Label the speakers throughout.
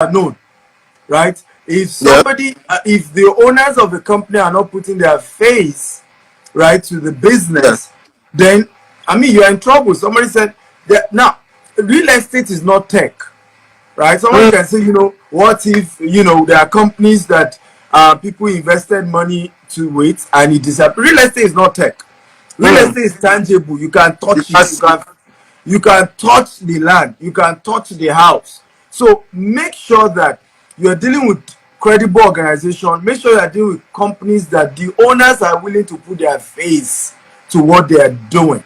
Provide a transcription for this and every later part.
Speaker 1: are known, right? If
Speaker 2: Yeah.
Speaker 1: somebody, if the owners of the company are not putting their face, right, to the
Speaker 2: Yeah.
Speaker 1: business, then I mean you're in trouble. Somebody said that now real estate is not tech, right? Someone
Speaker 2: Mm,
Speaker 1: can say, what if there are companies that people invested money to it and it disappeared. Real estate is not tech. Real
Speaker 2: mm.
Speaker 1: estate is tangible. You can
Speaker 2: You
Speaker 1: touch
Speaker 2: can
Speaker 1: it.
Speaker 2: see.
Speaker 1: You can touch the land. You can touch the house. So make sure that you're dealing with credible organization. Make sure you're dealing with companies that the owners are willing to put their face to what they are doing,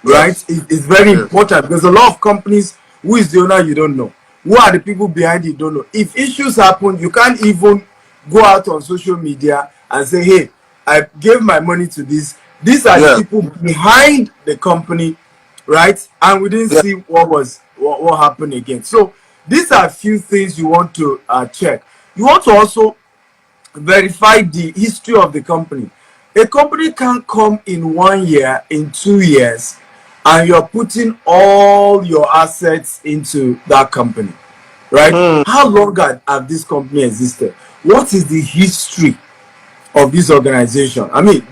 Speaker 1: right?
Speaker 2: Yes.
Speaker 1: It's very
Speaker 2: Yes.
Speaker 1: important because a lot of companies, who is the owner you don't know, who are the people behind it you don't know. If issues happen, you can't even go out on social media and say, hey, I gave my money to this. These are the
Speaker 2: Yeah.
Speaker 1: people behind the company, right? And we didn't
Speaker 2: Yeah.
Speaker 1: see what happened again. So these are a few things you want to check. You want to also verify the history of the company. A company can come in 1 year, in 2 years, and you're putting all your assets into that company, right?
Speaker 2: Mm,
Speaker 1: How long have this company existed? What is the history of this organization? I mean,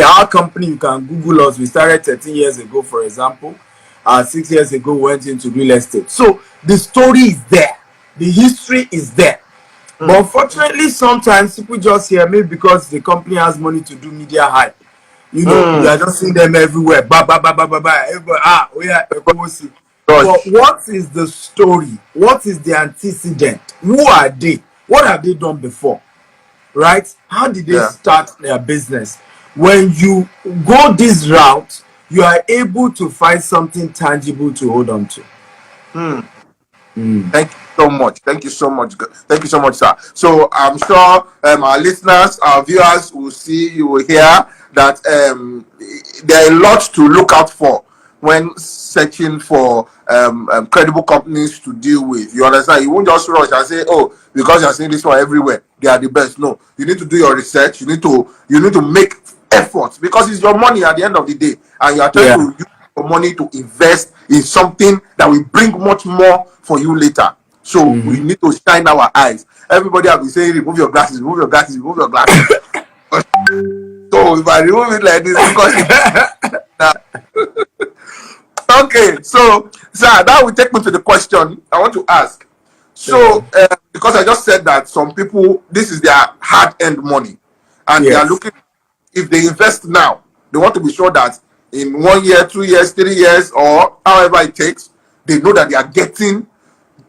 Speaker 1: our company, you can Google us. We started 13 years ago, for example. 6 years ago, we went into real estate. So the story is there, the history is there. But
Speaker 2: mm.
Speaker 1: unfortunately, sometimes people just hear, maybe because the company has money to do media hype. You
Speaker 2: Mm.
Speaker 1: are just seeing them everywhere. Ba ba ba ba ba ba. Everybody, oh yeah, Ekowosi. But
Speaker 2: Gosh.
Speaker 1: what is the story? What is the antecedent? Who are they? What have they done before? Right? How did they
Speaker 2: Yeah.
Speaker 1: start their business? When you go this route, you are able to find something tangible to hold on to.
Speaker 2: Mm. Thank you so much. Thank you so much. Thank you so much, sir. So I'm sure our listeners, our viewers will see, you will hear that there are a lot to look out for when searching for credible companies to deal with. You understand? You won't just rush and say, "Oh, because you're seeing this one everywhere, they are the best." No, you need to do your research. You need to make efforts because it's your money at the end of the day, and you are trying
Speaker 1: Yeah.
Speaker 2: to use your money to invest in something that will bring much more for you later. So we need to shine our eyes. Everybody have been saying, remove your glasses, remove your glasses, remove your glasses. So if I remove it like this, because okay, so sir, that will take me to the question I want to ask.
Speaker 1: Yeah.
Speaker 2: So because I just said that some people, this is their hard-earned money, and they are
Speaker 1: Yes.
Speaker 2: looking, if they invest now, they want to be sure that in 1 year, 2 years, 3 years, or however it takes, they know that they are getting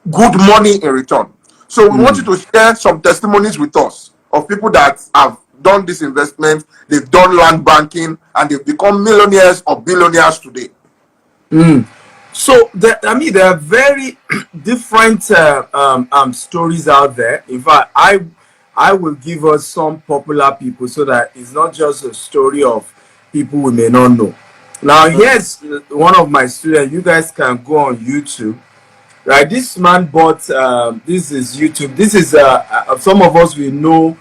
Speaker 2: good money in return. So we want you to share some testimonies with us of people that have done this investment, they've done land banking, and they've become millionaires or billionaires today.
Speaker 1: So there are very different stories out there. In fact, I will give us some popular people so that it's not just a story of people we may not know. Now, here's one of my students. You guys can go on YouTube, right? This man bought. This is YouTube. This is some of us will know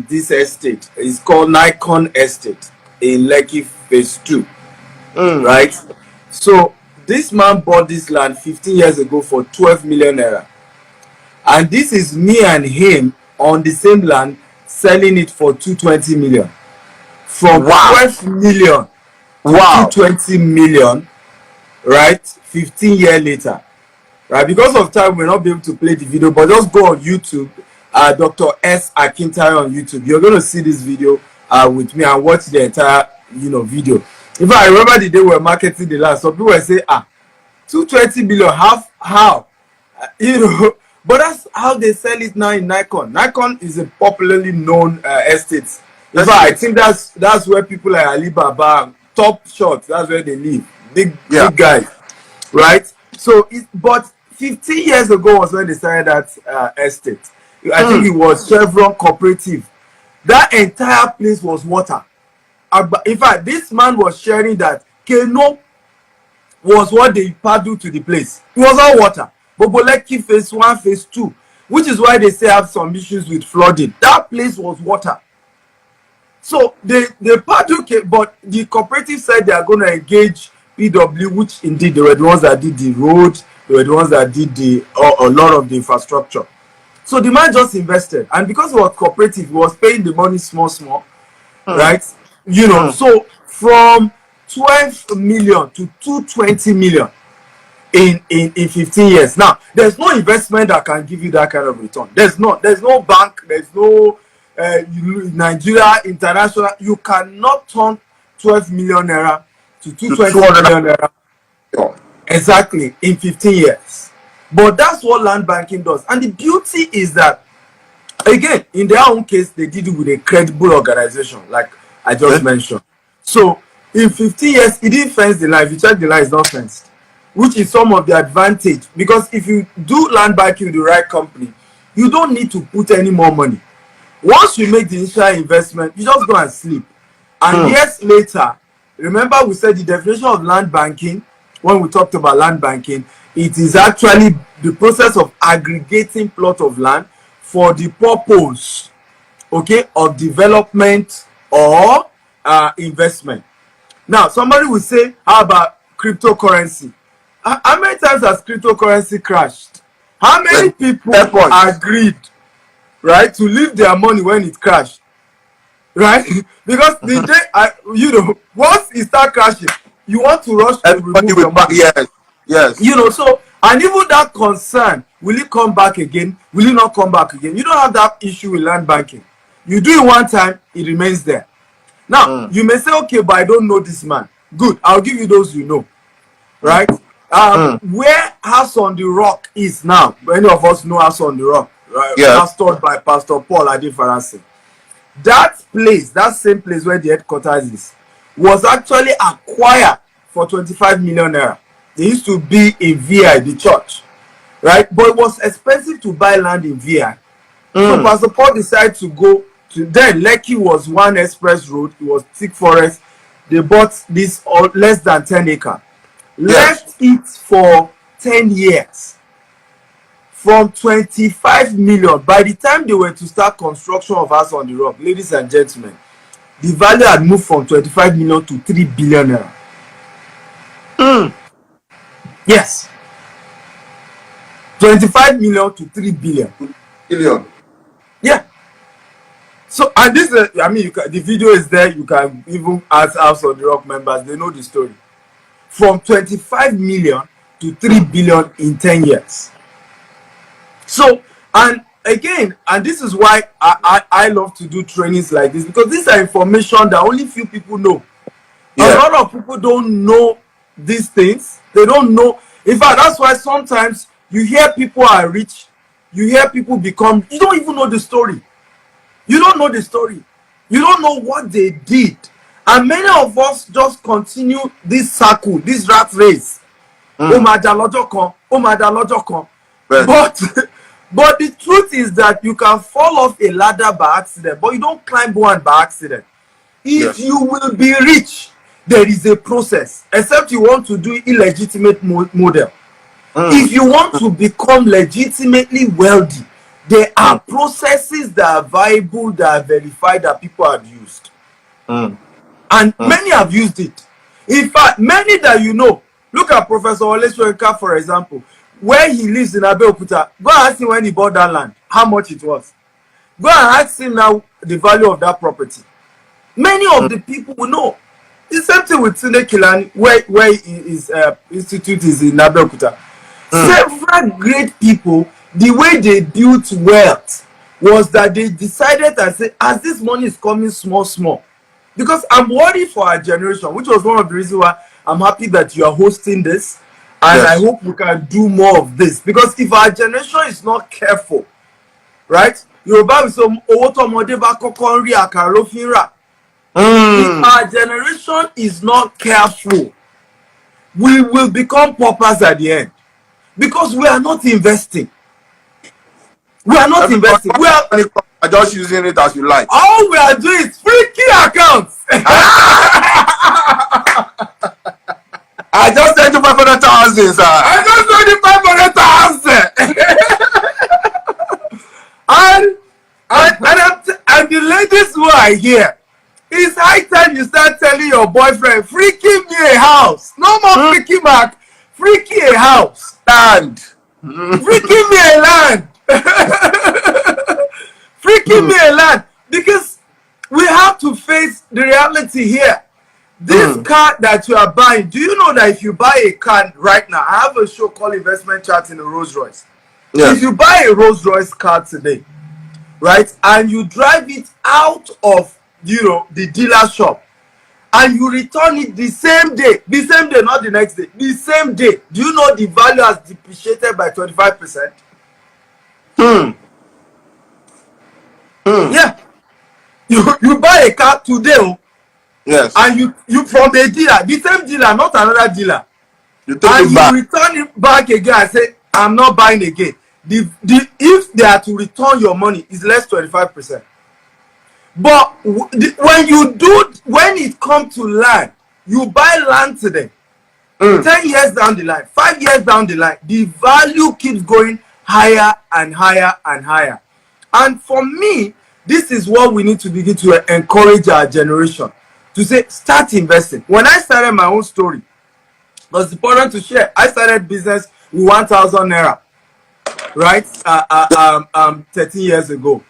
Speaker 1: this estate. It's called Nikon Estate in Lekki Phase 2,
Speaker 2: Mm.
Speaker 1: right? So this man bought this land 15 years ago for 12 million naira, and this is me and him on the same land selling it for 220 million. From
Speaker 2: Wow.
Speaker 1: 12 million to
Speaker 2: Wow.
Speaker 1: 220 million, right? 15 years later, right? Because of time, we're not be able to play the video, but just go on YouTube, Dr. S. Akintayo on YouTube. You're going to see this video with me and watch the entire video. In fact, I remember the day we were marketing the land, some people were saying, 220 million, how? But that's how they sell it now in Nikon. Nikon is a popularly known estate. In fact, I think that's where people like Alibaba, Top Shot, that's where they live. Big guys, right? So, but 15 years ago was when they started that estate. I think it was Chevron Cooperative. That entire place was water. In fact, this man was sharing that Keno was what they paddled to the place. It was all water. Boboleki phase 1, phase 2, which is why they say have some issues with flooding. That place was water. So they paddled, but the cooperative said they are going to engage PW, which indeed they were the ones that did the road, they They were the ones that did a lot of the infrastructure. So the man just invested, and because it was cooperative, he was paying the money small, small, right? So from 12 million to 220 million in 15 years. Now, there's no investment that can give you that kind of return. There's no bank, there's no Nigeria international. You cannot turn 12 million naira to 220 million naira exactly in 15 years. But that's what land banking does. And the beauty is that, again, in their own case, they did it with a credible organization, like I just mentioned. So in 15 years, it didn't fence the line. If you check, the line is not fenced, which is some of the advantage. Because if you do land banking with the right company, you don't need to put any more money. Once you make the initial investment, you just go and sleep. And years later, remember we said the definition of land banking, when we talked about land banking, it is actually the process of aggregating plot of land for the purpose, okay, of development or investment. Now, somebody will say, how about cryptocurrency? How many times has cryptocurrency crashed? How many people agreed, right, to leave their money when it crashed? Right? Because the day, once it start crashing, you want to rush to remove your money.
Speaker 2: Yes.
Speaker 1: So, and even that concern, will it come back again? Will it not come back again? You don't have that issue with land banking. You do it one time, it remains there. Now, you may say, okay, but I don't know this man. Good, I'll give you those you know. Right? Where House on the Rock is now, many of us know House on the Rock, right? Pastored by Pastor Paul Adefarasi. That place, that same place where the headquarters is, was actually acquired for 25 million naira. They used to be in VI, the church, right? But it was expensive to buy land in VI. So Pastor Paul decided to go to, then Lekki was one express road, it was thick forest. They bought this less than 10 acres. Left it for 10 years. From 25 million, by the time they were to start construction of House on the Rock, ladies and gentlemen, the value had moved from 25 million to 3 billion naira. Yes. 25 million to 3 billion. Yeah. So, and this, the video is there. You can even ask House on the Rock members. They know the story. From 25 million to 3 billion in 10 years. So, and again, and this is why I love to do trainings like this, because these are information that only few people know. A lot of people don't know these things. They don't know. In fact, that's why sometimes you hear people are rich, you hear people become, you don't even know the story. You don't know the story. You don't know what they did. And many of us just continue this circle, this rat race. But the truth is that you can fall off a ladder by accident, but you don't climb one by accident. If you will be rich, there is a process, except you want to do illegitimate model. If you want to become legitimately wealthy, there are processes that are viable, that are verified, that people have used. And many have used it. In fact, many that you know, look at Professor Oleshoyinka, for example, where he lives in Abeokuta. Go and ask him when he bought that land, how much it was. Go and ask him now the value of that property. Many of the people will know. The same thing with Tunde Kilani, where his institute is in Abeokuta. Several great people, the way they built wealth was that they decided and say, as this money is coming small, because I'm worried for our generation, which was one of the reasons why I'm happy that you are hosting this. And I hope we can do more of this, because if our generation is not careful, right? If our generation is not careful, we will become paupers at the end, because we are not investing. We are not investing. We are
Speaker 2: just using it as you like.
Speaker 1: All we are doing is freaky accounts.
Speaker 2: I just sent you 500,000, sir.
Speaker 1: I just sent you 500,000. And the ladies who are here, it's high time you start telling your boyfriend, freaking me a house. No more freaking back. freaky a house.
Speaker 2: Land.
Speaker 1: Freaking me a land. Freaking me a land. Because we have to face the reality here. This car that you are buying, do you know that if you buy a car right now, I have a show called Investment Charts in a Rolls Royce.
Speaker 2: Yes.
Speaker 1: If you buy a Rolls Royce car today, right, and you drive it out of, the dealer shop, and you return it the same day, not the next day, the same day, do you know the value has depreciated by 25%? Yeah. You buy a car today,
Speaker 2: Yes.
Speaker 1: and you from a dealer, the same dealer, not another dealer,
Speaker 2: You take
Speaker 1: and
Speaker 2: it back.
Speaker 1: you return it back again and say, I'm not buying again. If they are to return your money, it's less 25%. But when it comes to land, you buy land today, 10 years down the line, 5 years down the line, the value keeps going higher and higher and higher. And for me, this is what we need to begin to encourage our generation to say, start investing. When I started my own story, it was important to share. I started business with 1,000 naira, right? 13 years ago.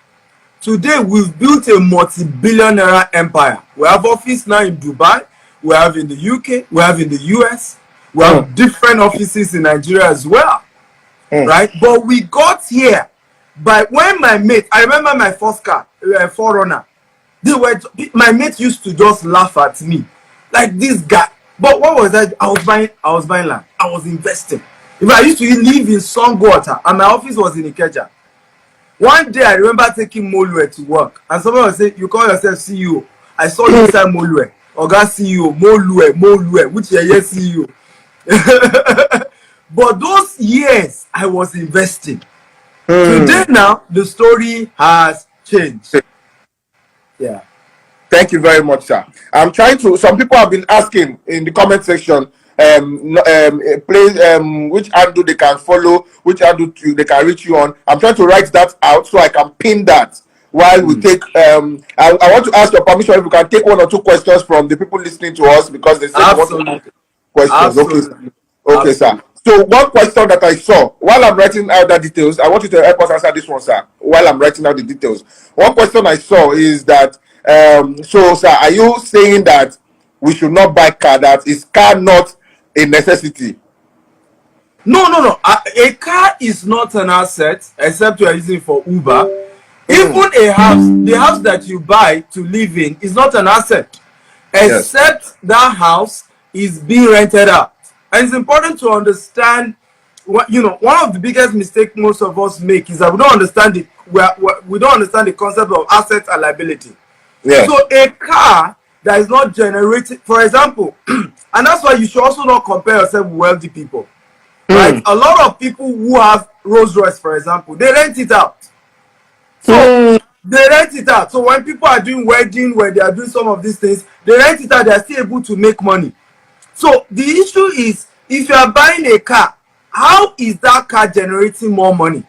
Speaker 1: Today, we've built a multi-billion-naira empire. We have office now in Dubai, we have in the UK, we have in the US, we have different offices in Nigeria as well, right? But we got here by when my mate, I remember my first car, Forerunner, my mates used to just laugh at me, like this guy. But what was that? I was buying land. I was investing. If I used to live in Songwater, and my office was in Ikeja. One day I remember taking Molue to work, and someone was saying, "You call yourself CEO? I saw you inside Molue. Oga CEO, Molue, which is yes CEO." But those years I was investing. Today now the story has changed. Yeah.
Speaker 2: Thank you very much, sir. I'm trying to. Some people have been asking in the comment section, which handle they can follow, which handle they can reach you on. I'm trying to write that out so I can pin that while we take. I want to ask your permission if we can take one or two questions from the people listening to us, because they said they want to ask questions.
Speaker 1: Absolutely.
Speaker 2: Okay, sir. So one question that I saw while I'm writing out the details, I want you to help us answer this one, sir. While I'm writing out the details, one question I saw is that, so sir, are you saying that we should not buy car? That is car not a necessity?
Speaker 1: No. A car is not an asset except you are using it for Uber. Even a house, the house that you buy to live in is not an asset, except that house is being rented out. And it's important to understand one of the biggest mistakes most of us make is that we don't understand the concept of asset and liability.
Speaker 2: Yeah.
Speaker 1: So a car that is not generated, for example, and that's why you should also not compare yourself with wealthy people. Right? A lot of people who have Rolls Royce, for example, they rent it out. So they rent it out. So when people are doing wedding, where they are doing some of these things, they rent it out, they are still able to make money. So the issue is, if you are buying a car, how is that car generating more money?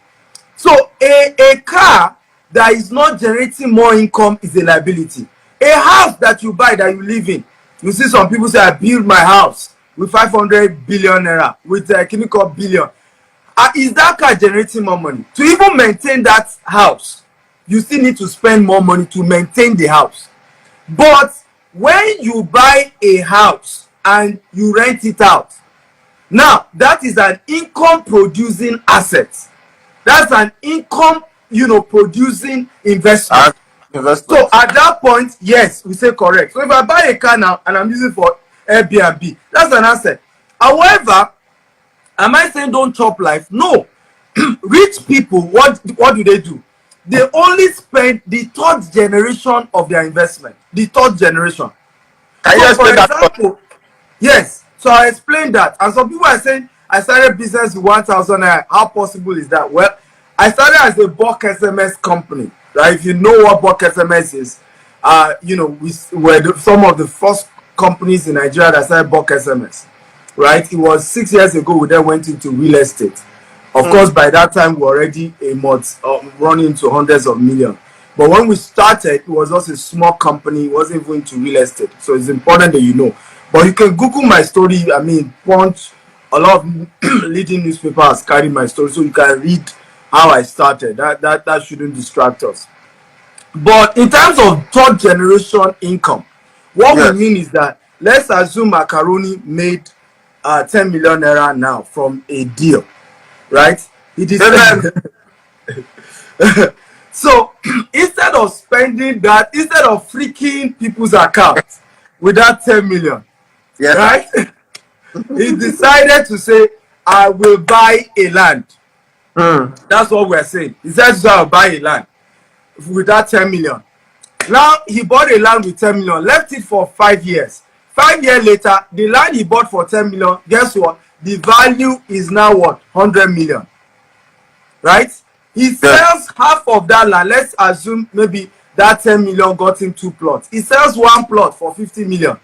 Speaker 1: So a car that is not generating more income is a liability. A house that you buy, that you live in, you see some people say, I build my house with 500 billion naira, with a chemical billion. Is that car generating more money? To even maintain that house, you still need to spend more money to maintain the house. But when you buy a house and you rent it out, now that is an income producing asset. That's an income producing investment. So at that point, yes, we say correct. So if I buy a car now and I'm using it for Airbnb, that's an asset. However, am I saying don't chop life? No. Rich people, what do? They only spend the third generation of their investment. The third generation. So for example, yes. So I explained that. And some people are saying, I started business with 1,000 naira. How possible is that? Well, I started as a bulk SMS company. Right? If you know what bulk SMS is, we were some of the first companies in Nigeria that started bulk SMS. Right? It was 6 years ago. We then went into real estate. Of course, by that time, we were already running into hundreds of millions. But when we started, it was just a small company. It wasn't even into real estate. So it's important that you know. But you can Google my story. I mean, punch a lot of leading newspapers carry my story, so you can read how I started. That shouldn't distract us. But in terms of third generation income, what we
Speaker 2: Yes.
Speaker 1: mean is that let's assume Macaroni made 10 million naira now from a deal, right? It is
Speaker 2: Amen.
Speaker 1: so instead of spending that, instead of freaking people's accounts with that 10 million,
Speaker 2: Yes,
Speaker 1: right?
Speaker 2: sir.
Speaker 1: He decided to say, I will buy a land.
Speaker 2: Mm.
Speaker 1: That's what we're saying. He said, so I'll buy a land with that 10 million. Now he bought a land with 10 million, left it for 5 years. 5 years later, the land he bought for 10 million, guess what? The value is now what? 100 million. Right? He sells half of that land. Let's assume maybe that 10 million got him 2 plots. He sells 1 plot for 50 million.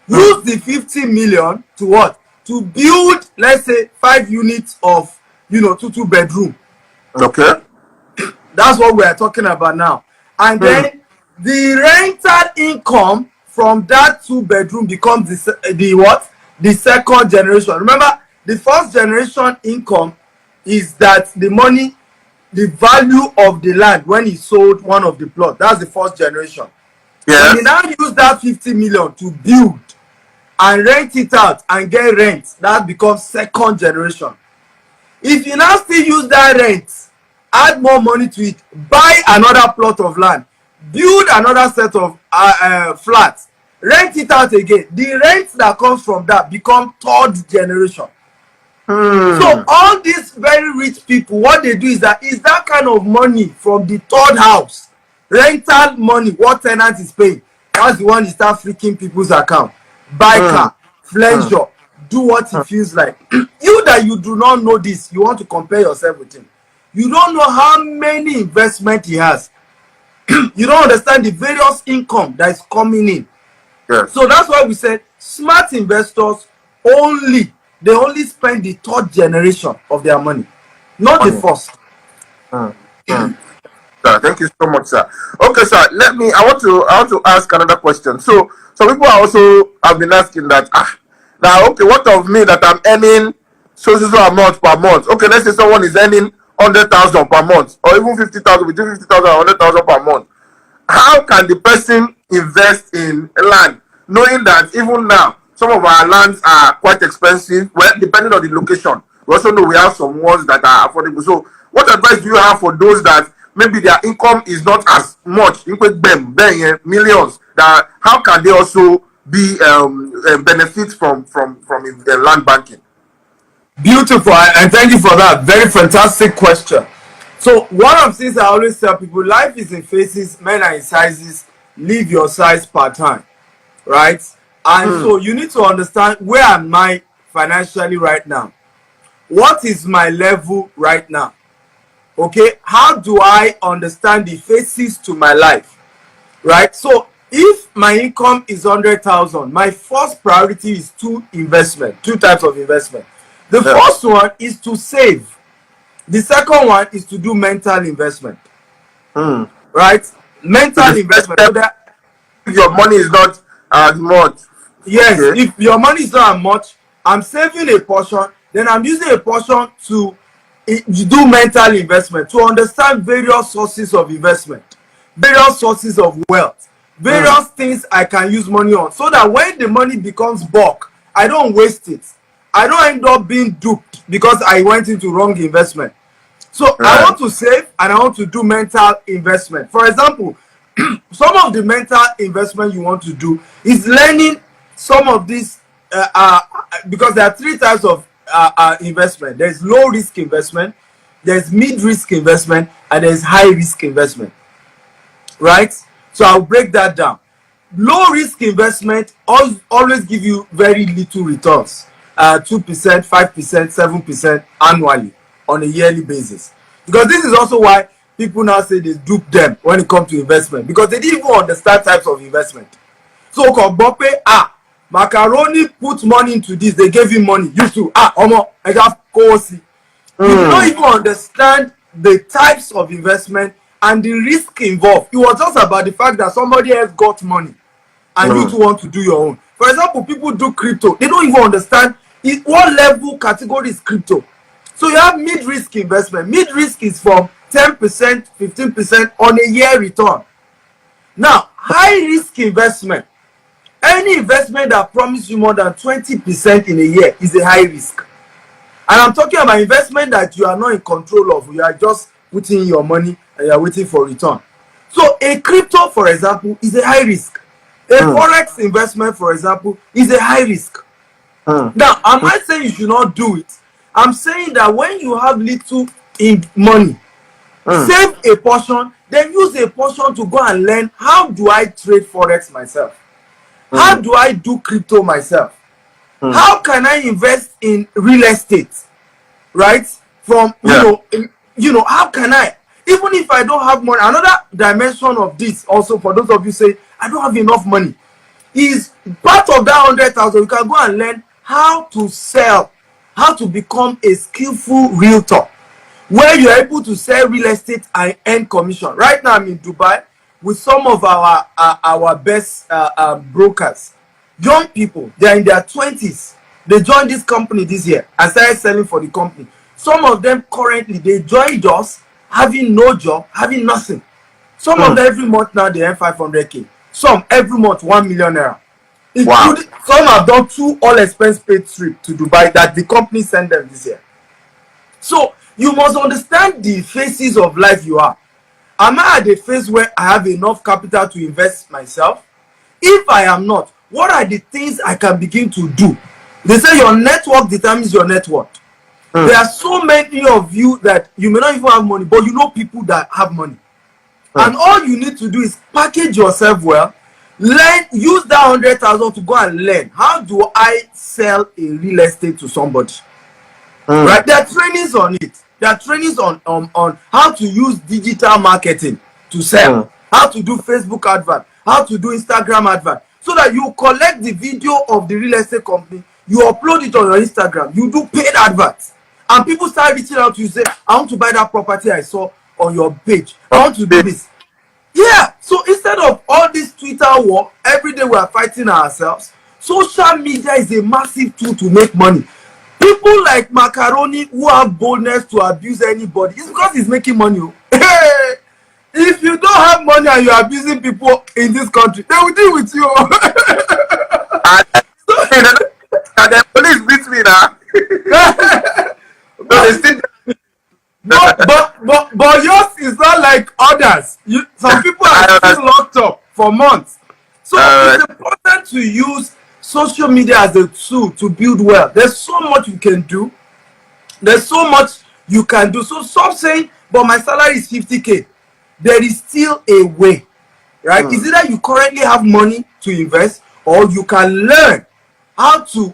Speaker 1: Use the 50 million to what? To build, let's say, 5 units of, 2 bedroom.
Speaker 2: Okay.
Speaker 1: That's what we are talking about now. And then the rental income from that 2 bedroom becomes the what? The second generation. Remember, the first generation income is that the money, the value of the land when he sold one of the plot. That's the first generation. When he
Speaker 2: Yes.
Speaker 1: now use that 50 million to build and rent it out and get rent, that becomes second generation. If you now still use that rent, add more money to it, buy another plot of land, build another set of flats, rent it out again, the rent that comes from that become third generation. So all these very rich people, what they do is that kind of money from the third house, rental money, what tenant is paying, that's the one you start freaking people's account. Buy car, pleasure, do what he feels like. You that you do not know this, you want to compare yourself with him. You don't know how many investment he has. You don't understand the various income that is coming in.
Speaker 2: Yes.
Speaker 1: So that's why we said smart investors they only spend the third generation of their money, not the first.
Speaker 2: Sir, thank you so much, sir. Okay, sir. I want to ask another question. So some people are also have been asking that now, okay, what of me that I'm earning so amount per month? Okay, let's say someone is earning 100,000 per month, or even 50,000, between 50,000 and 100,000 per month. How can the person invest in land, knowing that even now some of our lands are quite expensive? Well, depending on the location, we also know we have some ones that are affordable. So what advice do you have for those that maybe their income is not as much, millions, that how can they also be benefit from land banking?
Speaker 1: Beautiful, and thank you for that very fantastic question. So one of the things I always tell people, life is in phases, men are in sizes, live your size part time, right? And so you need to understand, where am I financially right now? What is my level right now? Okay, how do I understand the phases to my life, right? So if my income is 100,000, my first priority is two types of investment. The first one is to save. The second one is to do mental investment. Right? Mental investment. So that
Speaker 2: if your money is not as much.
Speaker 1: Yes,
Speaker 2: Okay.
Speaker 1: if your money is not as much, I'm saving a portion, then I'm using a portion to do mental investment, to understand various sources of investment, various sources of wealth, various things I can use money on, so that when the money becomes bulk, I don't waste it. I don't end up being duped because I went into wrong investment. So I want to save and I want to do mental investment. For example, some of the mental investment you want to do is learning some of these because there are 3 types of investment. There's low risk investment, there's mid risk investment, and there's high risk investment, right? So I'll break that down. Low risk investment always give you very little returns, 2%, 5%, 7% annually on a yearly basis. Because this is also why people now say they dupe them when it comes to investment, because they didn't even understand types of investment. So Kogbope, Macaroni put money into this, they gave him money. You too, Omo, I have Kosi. You do not even understand the types of investment and the risk involved. It was just about the fact that somebody else got money and you too want to do your own. For example, people do crypto, they don't even understand What level category is crypto? So you have mid-risk investment. Mid-risk is from 10%, 15% on a year return. Now, high-risk investment, any investment that promises you more than 20% in a year is a high risk. And I'm talking about investment that you are not in control of. You are just putting your money and you are waiting for return. So a crypto, for example, is a high risk. A forex investment, for example, is a high risk. Now, am I saying you should not do it? I'm saying that when you have little in money, save a portion, then use a portion to go and learn, how do I trade forex myself? How do I do crypto myself? How can I invest in real estate? Right? From how can I, even if I don't have money? Another dimension of this, also for those of you say I don't have enough money, is part of that 100,000. You can go and learn how to sell, how to become a skillful realtor, where you're able to sell real estate and earn commission. Right now I'm in Dubai with some of our best brokers, young people. They're in their 20s. They joined this company this year and started selling for the company. Some of them currently, they joined us having no job, having nothing. Some of them every month now they earn 500K. Some every month 1 million naira. Wow. Some have done 2 all expense paid trip to Dubai that the company sent them this year. So you must understand the phases of life you are. Am I at a phase where I have enough capital to invest myself? If I am not, what are the things I can begin to do? They say your network determines your net worth. There are so many of you that you may not even have money, but you know people that have money. And all you need to do is package yourself well, learn, use that 100,000 to go and learn. How do I sell a real estate to somebody? Right? There are trainings on it. There are trainings on how to use digital marketing to sell, how to do Facebook advert, how to do Instagram advert, so that you collect the video of the real estate company, you upload it on your Instagram, you do paid adverts, and people start reaching out to you, say, I want to buy that property I saw on your page, I want to do this. Yeah, so instead of all this Twitter war, every day we are fighting ourselves, social media is a massive tool to make money. People like Macaroni who have boldness to abuse anybody, it's because he's making money. Hey, if you don't have money and you're abusing people in this country, they will deal with you.
Speaker 2: And the police beat me now.
Speaker 1: but yours is not like others. Some people are still locked up for months. So it's important to use social media as a tool to build wealth. There's so much you can do. There's so much you can do. So stop saying, but my salary is 50K. There is still a way, right? Is it that you currently have money to invest, or you can learn how to,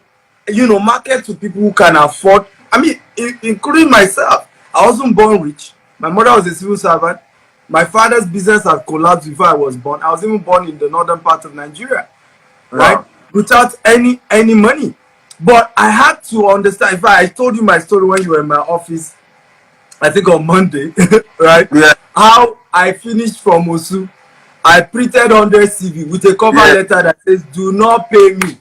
Speaker 1: market to people who can afford. I mean, including myself. I wasn't born rich. My mother was a civil servant. My father's business had collapsed before I was born. I was even born in the northern part of Nigeria, right? Without any money. But I had to understand. In fact, I told you my story when you were in my office, I think on Monday, right? Yeah. How I finished from Osu. I printed 100 CV with a cover letter that says, do not pay me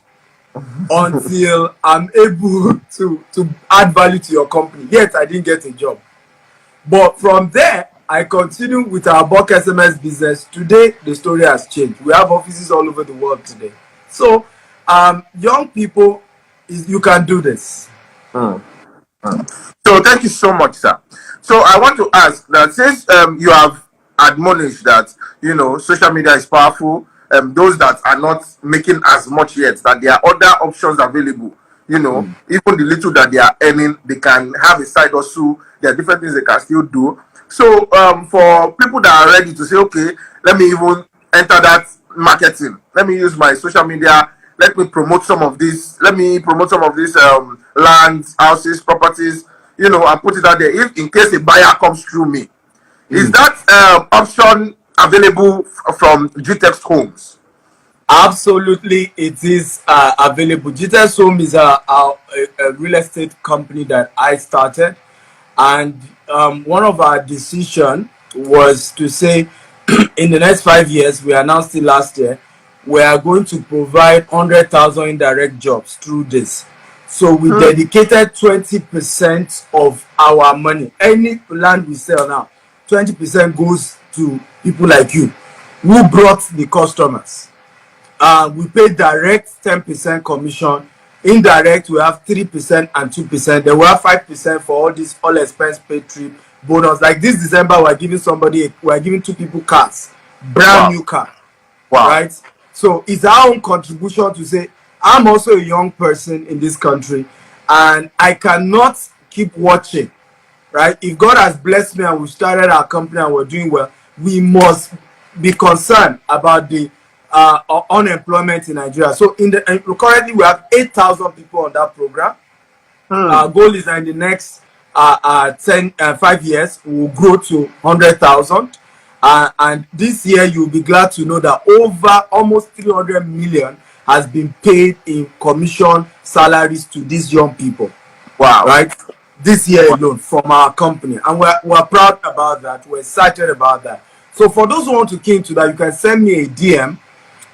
Speaker 1: until I'm able to add value to your company. Yet I didn't get a job. But from there, I continued with our bulk SMS business. Today, the story has changed. We have offices all over the world today. So, young people, you can do this.
Speaker 2: So thank you so much, sir. So I want to ask that since you have admonished that social media is powerful, those that are not making as much yet, that there are other options available. Even the little that they are earning, they can have a side hustle. There are different things they can still do. So for people that are ready to say, okay, let me even enter that marketing. Let me use my social media. Let me promote some of these. Let me promote some of these lands, houses, properties, and put it out there. If in case a buyer comes through me, is that option available from GTEX Homes?
Speaker 1: Absolutely, it is available. GTEX Home is a real estate company that I started, and one of our decisions was to say, in the next 5 years, we announced it last year, we are going to provide 100,000 indirect jobs through this. So we dedicated 20% of our money. Any land we sell now, 20% goes to people like you who brought the customers. We pay direct 10% commission. Indirect, we have 3% and 2%. Then we have 5% for all this all expense paid trip bonus. Like this December, we're giving 2 people cars, brand new car.
Speaker 2: Wow.
Speaker 1: Right? So it's our own contribution to say, I'm also a young person in this country and I cannot keep watching. Right? If God has blessed me and we started our company and we're doing well, we must be concerned about the unemployment in Nigeria. So currently we have 8,000 people on that program. Our goal is that in the next 5 years we will grow to 100,000. And this year you'll be glad to know that over almost 300 million has been paid in commission salaries to these young people.
Speaker 2: Wow.
Speaker 1: Right? This year alone from our company. And we're proud about that. We're excited about that. So for those who want to key into that, you can send me a DM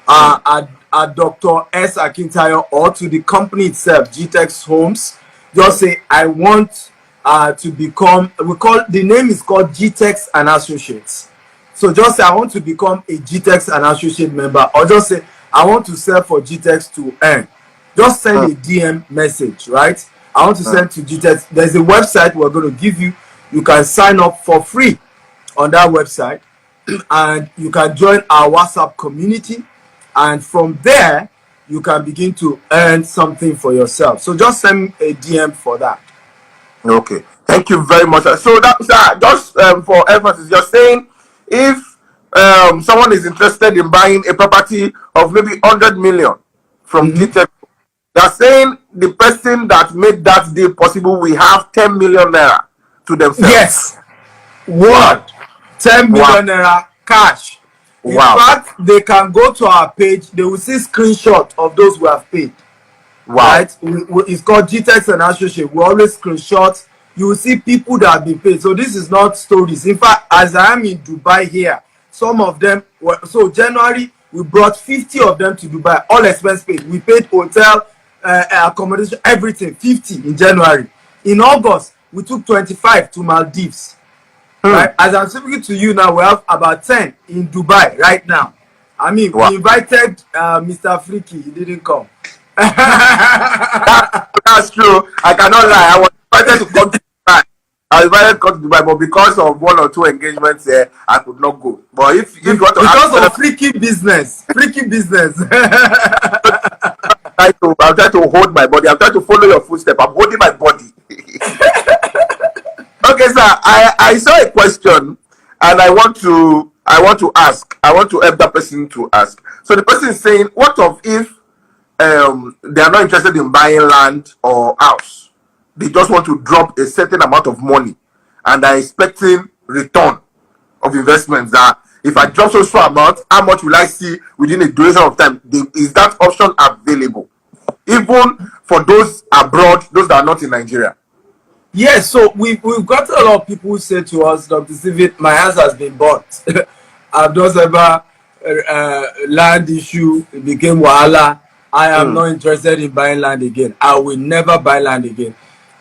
Speaker 1: at Dr. S. Akintayo or to the company itself, GTEX Homes. Just say, I want to become, the name is called GTEX and Associates. So just say, I want to become a GTEX and Associate member, or just say, I want to sell for GTEX to earn. Just send a DM message, right? I want to send to GTEX. There's a website we're going to give you. You can sign up for free on that website, and you can join our WhatsApp community. And from there, you can begin to earn something for yourself. So just send a DM for that.
Speaker 2: Okay. Thank you very much. So that's just for emphasis, you're saying if someone is interested in buying a property of maybe 100 million from GTEX, they're saying the person that made that deal possible will have 10 million naira to themselves.
Speaker 1: Yes. What? 10 million naira cash. In fact, they can go to our page. They will see screenshot of those who have paid. Right? It's called GTEX and Associate. We always screenshot. You will see people that have been paid. So this is not stories. In fact, as I am in Dubai here, some of them were, so January we brought 50 of them to Dubai, all expense paid. We paid hotel, accommodation, everything. 50 in January. In August, we took 25 to Maldives. Right? As I'm speaking to you now, we have about 10 in Dubai right now. I mean, we invited Mr. Freaky. He didn't come.
Speaker 2: That's true. I cannot lie. I was invited to come to Dubai. But because of 1 or 2 engagements there, I could not go. But if you want to
Speaker 1: because of freaky business.
Speaker 2: I'm trying to hold my body. I'm trying to follow your footsteps. I'm holding my body. Okay, sir. I saw a question, and I want to ask. I want to help that person to ask. So the person is saying, what of if they are not interested in buying land or house? They just want to drop a certain amount of money, and are expecting return of investments. That if I drop so amount, how much will I see within a duration of time? Is that option available, even for those abroad, those that are not in Nigeria?
Speaker 1: Yes, so we've got a lot of people who say to us, Dr. Stephen, my house has been bought. I've just ever land issue, it became wahala. I am not interested in buying land again. I will never buy land again.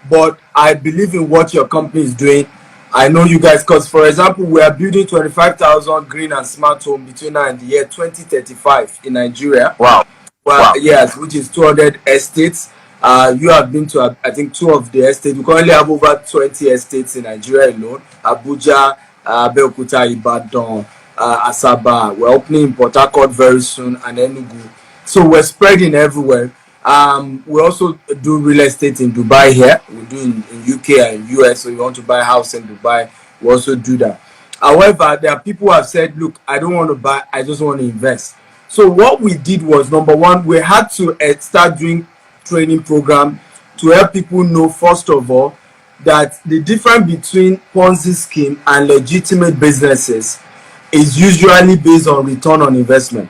Speaker 1: But I believe in what your company is doing. I know you guys, because for example, we are building 25,000 green and smart home between now and the year 2035 in Nigeria.
Speaker 2: Wow.
Speaker 1: Yes, which is 200 estates. You have been to, I think, 2 of the estates. We currently have over 20 estates in Nigeria alone. Abuja, Abeokuta, Ibadan, Asaba. We're opening in Port Harcourt very soon, and Enugu. So we're spreading everywhere. We also do real estate in Dubai here. We do in UK and US. So you want to buy a house in Dubai, we also do that. However, there are people who have said, look, I don't want to buy, I just want to invest. So what we did was, number one, we had to start doing training program to help people know, first of all, that the difference between Ponzi scheme and legitimate businesses is usually based on return on investment.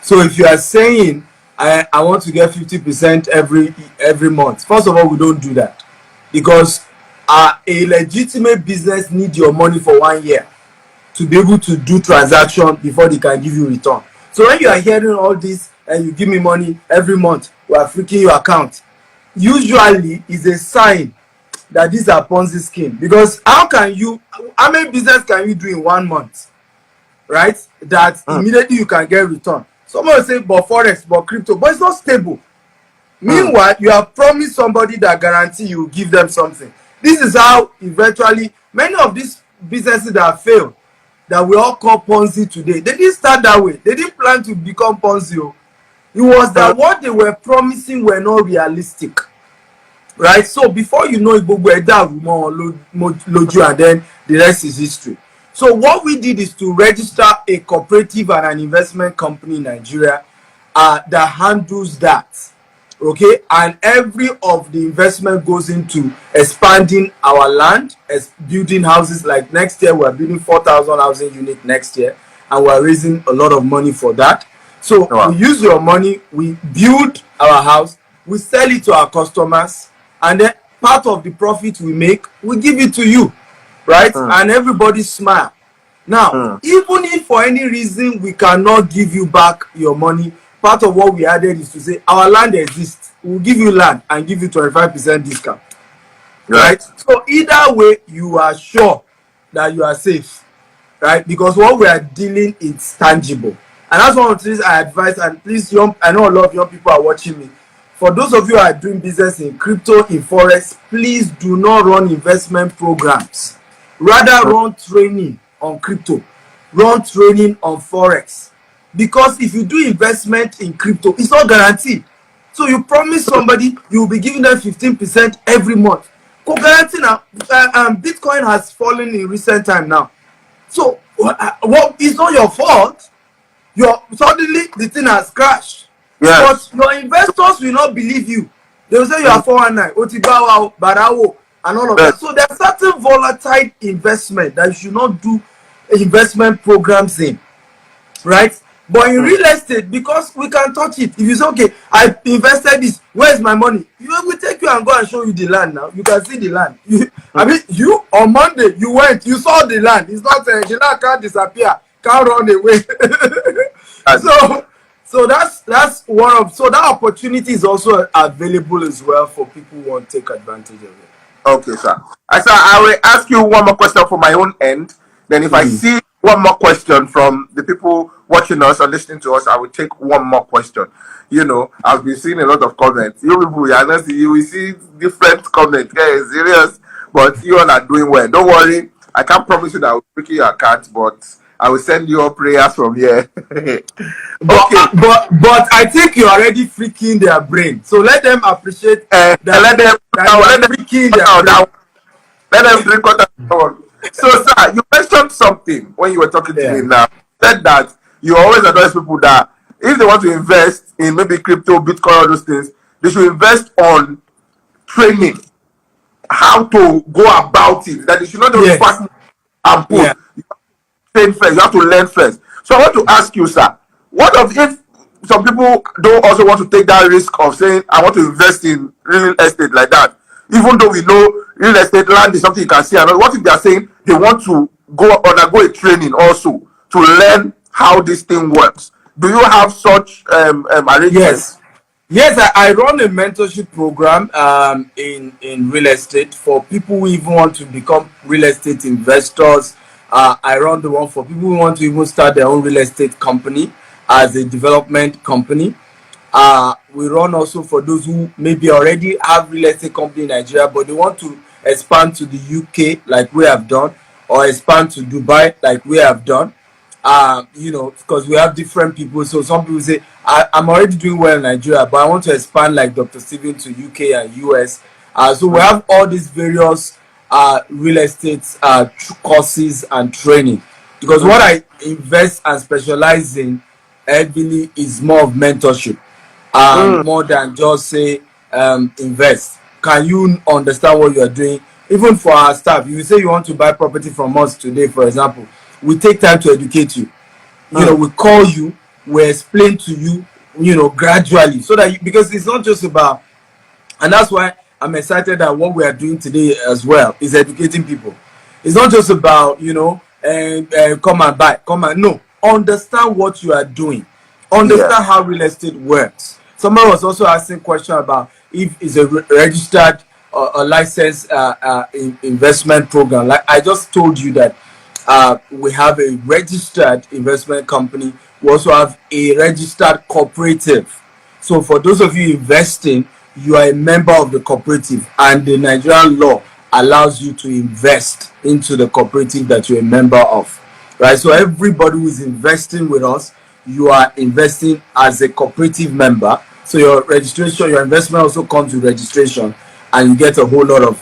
Speaker 1: So if you are saying I want to get 50% every month, first of all, we don't do that, because a legitimate business needs your money for 1 year to be able to do transaction before they can give you return. So when you are hearing all this and you give me money every month, we are freaking your account. usually is a sign that these are Ponzi scheme. Because how many business can you do in 1 month, right? That immediately you can get return. Someone will say, but forex, but crypto, but it's not stable. Meanwhile, you have promised somebody that guarantee you give them something. This is how eventually many of these businesses that fail, that we all call Ponzi today, they didn't start that way. They didn't plan to become Ponzi. It was that what they were promising were not realistic, right? So before you know it, loju, and then the rest is history. So what we did is to register a cooperative and an investment company in Nigeria that handles that. Okay, and every of the investment goes into expanding our land, as building houses. Like next year, we're building 4,000 housing units next year, and we're raising a lot of money for that. So we use your money, we build our house, we sell it to our customers, and then part of the profit we make, we give it to you, right? And everybody smile. Now, even if for any reason we cannot give you back your money, part of what we added is to say our land exists. We'll give you land and give you 25% discount. Right? So either way, you are sure that you are safe. Right? Because what we are dealing is tangible. And that's one of the things I advise. And please, I know a lot of young people are watching me. For those of you who are doing business in crypto, in forex, please do not run investment programs. Rather run training on crypto. Run training on forex. Because if you do investment in crypto, it's not guaranteed. So you promise somebody you will be giving them 15% every month. Go guarantee now. Bitcoin has fallen in recent time now. So it's not your fault. Suddenly the thing has crashed. Yes. But your investors will not believe you. They will say you are 419, Otibawa, Barawo, and all of that. So there's certain volatile investment that you should not do investment programs in. Right? But in real estate, because we can touch it, if you say, okay, I invested this, where's my money? We will take you and go and show you the land now. You can see the land. I mean, you on Monday, you went, you saw the land. It's not saying the land can't disappear, can't run away. So that's one of, so that opportunity is also available as well for people who want to take advantage of it.
Speaker 2: Okay, sir. I will ask you one more question from my own end. Then if I see one more question from the people watching us or listening to us, I will take one more question. You know, I've been seeing a lot of comments. You people, you will see different comments. Yeah, it's serious, but you all are doing well. Don't worry. I can't promise you that I will pick your account, but I will send you all prayers from here.
Speaker 1: Okay. But I think you're already freaking their brain. So let them appreciate
Speaker 2: that. Let them
Speaker 1: freaking their brain.
Speaker 2: Let them drink water. So, sir, you mentioned something when you were talking to me now. You said that you always advise people that if they want to invest in maybe crypto, Bitcoin, all those things, they should invest on training, how to go about it. That they should not just pack and put. You have to train first. You have to learn first. So I want to ask you, sir, what if some people don't also want to take that risk of saying, I want to invest in real estate like that? Even though we know real estate land is something you can see, and what if they are saying they want to undergo a training also to learn how this thing works? Do you have such arrangements?
Speaker 1: Yes, I run a mentorship program in real estate for people who even want to become real estate investors. I run the one for people who want to even start their own real estate company as a development company. We run also for those who maybe already have real estate company in Nigeria, but they want to expand to the UK like we have done, or expand to Dubai like we have done. You know, because we have different people. So some people say, I'm already doing well in Nigeria, but I want to expand like Dr. Steven to UK and US. So we have all these various real estate courses and training. Because what I invest and specialize in heavily is more of mentorship. More than just say invest. Can you understand what you are doing? Even for our staff, if you say you want to buy property from us today, for example, we take time to educate you. You know, we call you, we explain to you, you know, gradually, so that because it's not just about, and that's why I'm excited that what we are doing today as well is educating people. It's not just about, you know, come and buy, no, understand what you are doing, understand how real estate works. Someone was also asking question about if it's a registered or licensed investment program. Like I just told you that we have a registered investment company. We also have a registered cooperative. So for those of you investing, you are a member of the cooperative, and the Nigerian law allows you to invest into the cooperative that you're a member of, right? So everybody who is investing with us, you are investing as a cooperative member. So your registration, your investment also comes with registration, and you get a whole lot of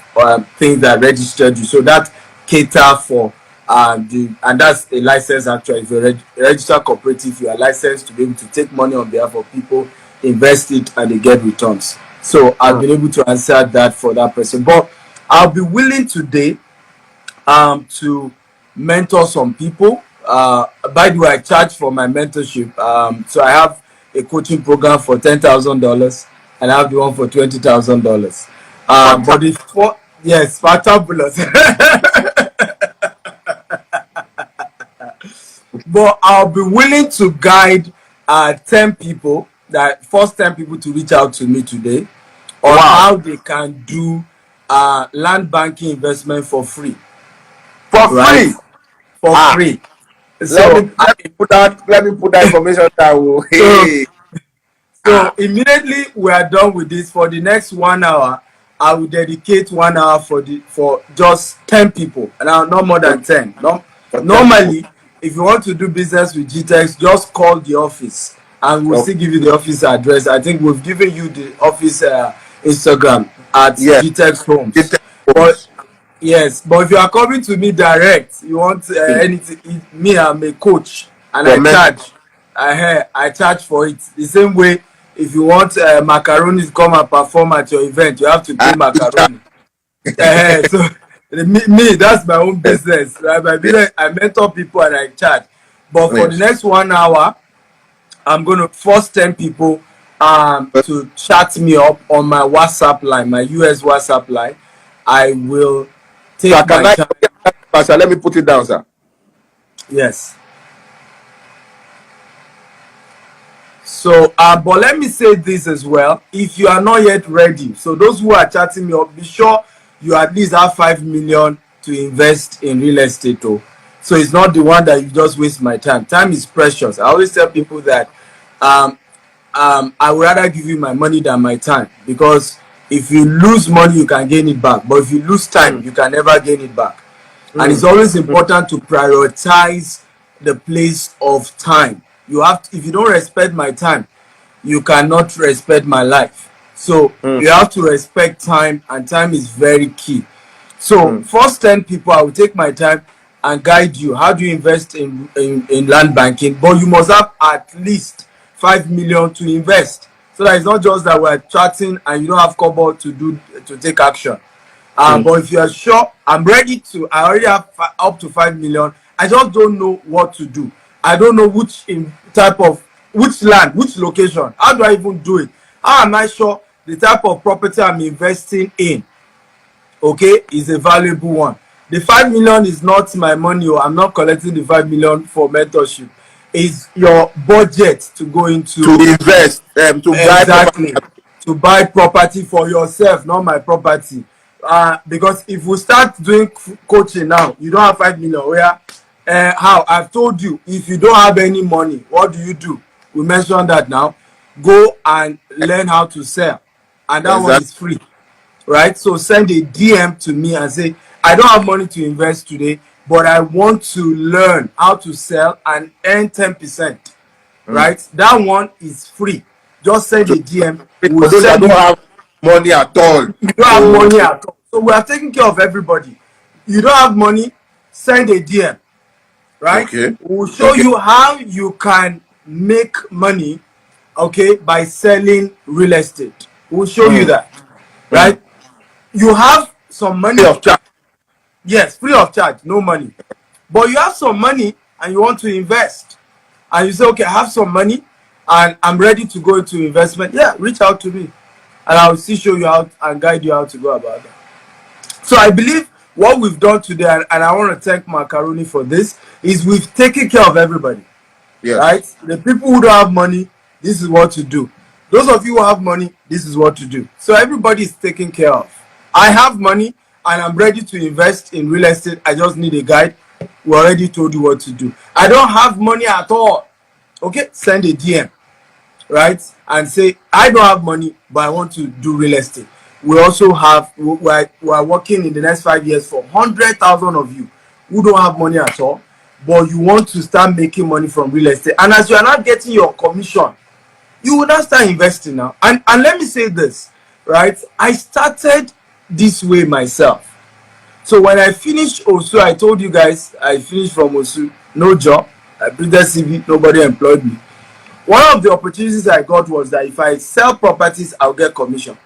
Speaker 1: things that registered you. So that cater for and that's a license. Actually, if you're a registered cooperative, you are licensed to be able to take money on behalf of people, invest it, and they get returns. So I've been able to answer that for that person. But I'll be willing today to mentor some people. By the way, I charge for my mentorship. So I have a coaching program for $10,000, and I have the one for $20,000. But the yes, fantabulous. But I'll be willing to guide 10 people, that first 10 people to reach out to me today on how they can do land banking investment for free.
Speaker 2: Free.
Speaker 1: For free.
Speaker 2: So let me put that information down. Hey.
Speaker 1: So immediately we are done with this. For the next 1 hour, I will dedicate 1 hour for just 10 people, and not more than 10. Normally, if you want to do business with GTEx, just call the office and we'll still give you the office address. I think we've given you the office Instagram at GTEx Homes. But yes, but if you are coming to me direct, you want anything, me, I'm a coach, and I charge for it. The same way, if you want macaroni to come and perform at your event, you have to pay macaroni. So me, that's my own business. Right? I mentor people and I charge. But for the next 1 hour, I'm going to force 10 people to chat me up on my WhatsApp line, my US WhatsApp line. I will take my time.
Speaker 2: Pastor, let me put it down, sir.
Speaker 1: Yes. So, but let me say this as well. If you are not yet ready, so those who are chatting me up, be sure you at least have 5 million to invest in real estate. So it's not the one that you just waste my time. Time is precious. I always tell people that I would rather give you my money than my time, because if you lose money, you can gain it back. But if you lose time, you can never gain it back. And it's always important to prioritize the place of time. You have to, if you don't respect my time, you cannot respect my life. So you have to respect time, and time is very key. So first 10 people, I will take my time and guide you. How do you invest in land banking? But you must have at least 5 million to invest, so that it's not just that we're chatting and you don't have cover to take action. But if you are sure, I'm ready to. I already have up to 5 million. I just don't know what to do. I don't know which land, which location. How do I even do it? How am I sure the type of property I'm investing in, okay, is a valuable one? The 5 million is not my money, or I'm not collecting the 5 million for mentorship. Is your budget to go into
Speaker 2: to invest,
Speaker 1: to buy property for yourself, not my property. Because if we start doing coaching now, you don't have 5 million. How? I've told you, if you don't have any money, what do? We mentioned that now. Go and learn how to sell, and that one is free, right? So send a DM to me and say, I don't have money to invest today, but I want to learn how to sell and earn 10%, right? That one is free. Just send a DM.
Speaker 2: We'll don't have money at all.
Speaker 1: You don't have money at all. So we are taking care of everybody. You don't have money, send a DM, right?
Speaker 2: Okay.
Speaker 1: We'll show you how you can make money, okay, by selling real estate. We'll show you that, right? You have some money.
Speaker 2: Free of charge.
Speaker 1: Yes, free of charge, no money. But you have some money and you want to invest, and you say, okay, I have some money and I'm ready to go into investment. Yeah, reach out to me and I will still show you how and guide you how to go about that. So I believe what we've done today, and I want to thank Macaroni for this, is we've taken care of everybody.
Speaker 2: Yes.
Speaker 1: Right? The people who don't have money, this is what to do. Those of you who have money, this is what to do. So everybody is taken care of. I have money and I'm ready to invest in real estate. I just need a guide. We already told you what to do. I don't have money at all. Okay, send a DM, right? And say, I don't have money, but I want to do real estate. We also have, we are working in the next 5 years for 100,000 of you who don't have money at all, but you want to start making money from real estate. And as you are not getting your commission, you will not start investing now. And let me say this, right? I started this way myself. So when I finished Osu, I told you guys I finished from Osu, no job. I printed CV, nobody employed me. One of the opportunities I got was that if I sell properties, I'll get commission.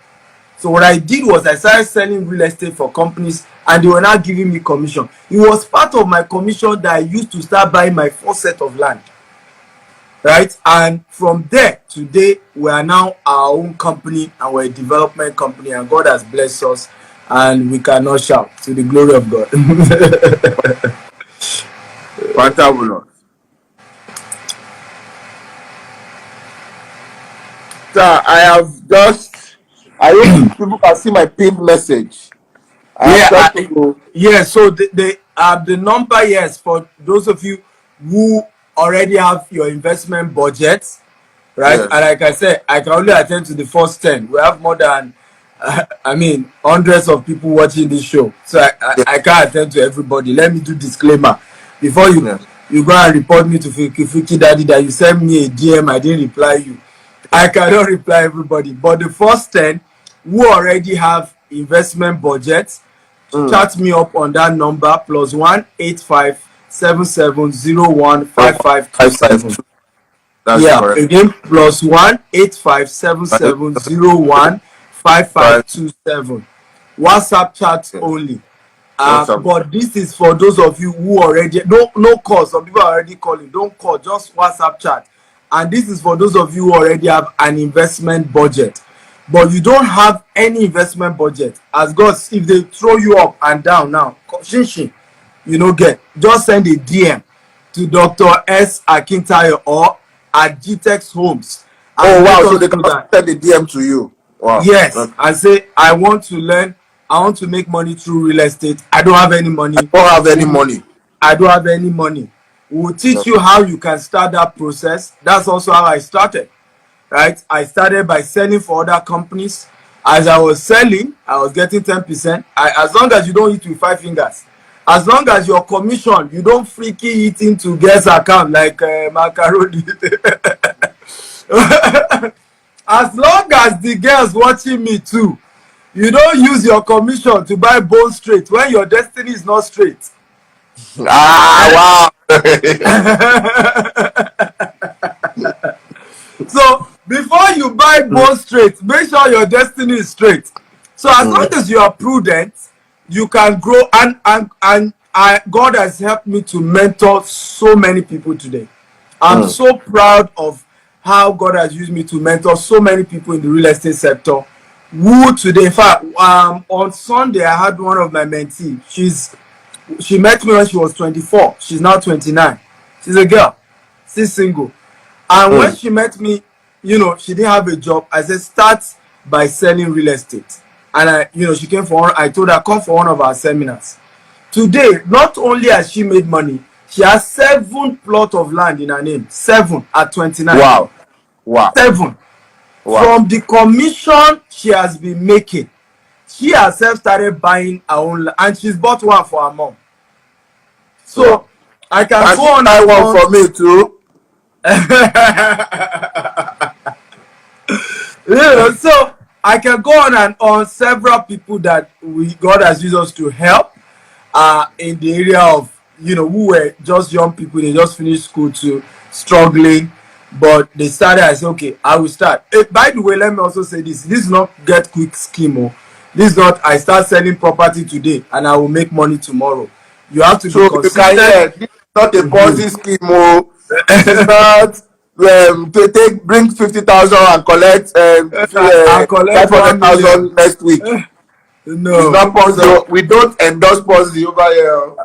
Speaker 1: So what I did was I started selling real estate for companies, and they were now giving me commission. It was part of my commission that I used to start buying my first set of land. Right? And from there, today, we are now our own company, and we're a development company, and God has blessed us, and we cannot shout to the glory of God.
Speaker 2: Fantabulous. Sir, I have just, I hope people can see my pinned message.
Speaker 1: Yeah, so the number, yes, for those of you who already have your investment budget, right? Yes. And like I said, I can only attend to the first 10. We have more than hundreds of people watching this show, so I can't attend to everybody. Let me do disclaimer before you go and report me to Fiki Daddy that you sent me a DM, I didn't reply you. I cannot reply everybody, but the first 10 who already have investment budgets, chat me up on that number, +1 85 7701 5527. Yeah, correct. Again, +1 85 7701 5527. WhatsApp chat only. But this is for those of you who already no call. Some people are already calling. Don't call, just WhatsApp chat. And this is for those of you who already have an investment budget, but you don't have any investment budget. As God, if they throw you up and down now, you know, just send a DM to Dr. S. Akintayo or at GTEX Homes.
Speaker 2: Oh wow! So they can send a DM to you. Wow.
Speaker 1: Yes, and say I want to learn. I want to make money through real estate. I don't have any money. I don't have any money. We'll teach you how you can start that process. That's also how I started, right? I started by selling for other companies. As I was selling, I was getting 10%. As long as you don't eat with 5 fingers, as long as your commission, you don't freaky eat into guest account like macaroni. As long as the girls watching me too, you don't use your commission to buy bone straight when your destiny is not straight.
Speaker 2: Wow.
Speaker 1: So before you buy bone straight, make sure your destiny is straight. So as long as you are prudent, you can grow, and God has helped me to mentor so many people today. I'm so proud of how God has used me to mentor so many people in the real estate sector. Who today, in fact, on Sunday I had one of my mentees. She met me when she was 24. She's now 29. She's a girl, she's single. And when she met me, you know, she didn't have a job. I said, start by selling real estate. And she came I told her, come for one of our seminars. Today, not only has she made money, she has 7 plots of land in her name. 7 at 29.
Speaker 2: Wow.
Speaker 1: 7. Wow. From the commission she has been making, she herself started buying her own land, and she's bought one for her mom. So I can go on
Speaker 2: and one for me too.
Speaker 1: So I can go on and on several people that God has used us to help in the area of, who were just young people. They just finished school too, struggling, but they started. I said, okay, I will start. By the way, let me also say this is not get quick scheme. This is not I start selling property today and I will make money tomorrow. You have to be consistent.
Speaker 2: This is not a Ponzi scheme. This is not to bring 50,000 and collect 500,000 next week.
Speaker 1: No,
Speaker 2: it's not Ponzi. So, we don't endorse Ponzi over here.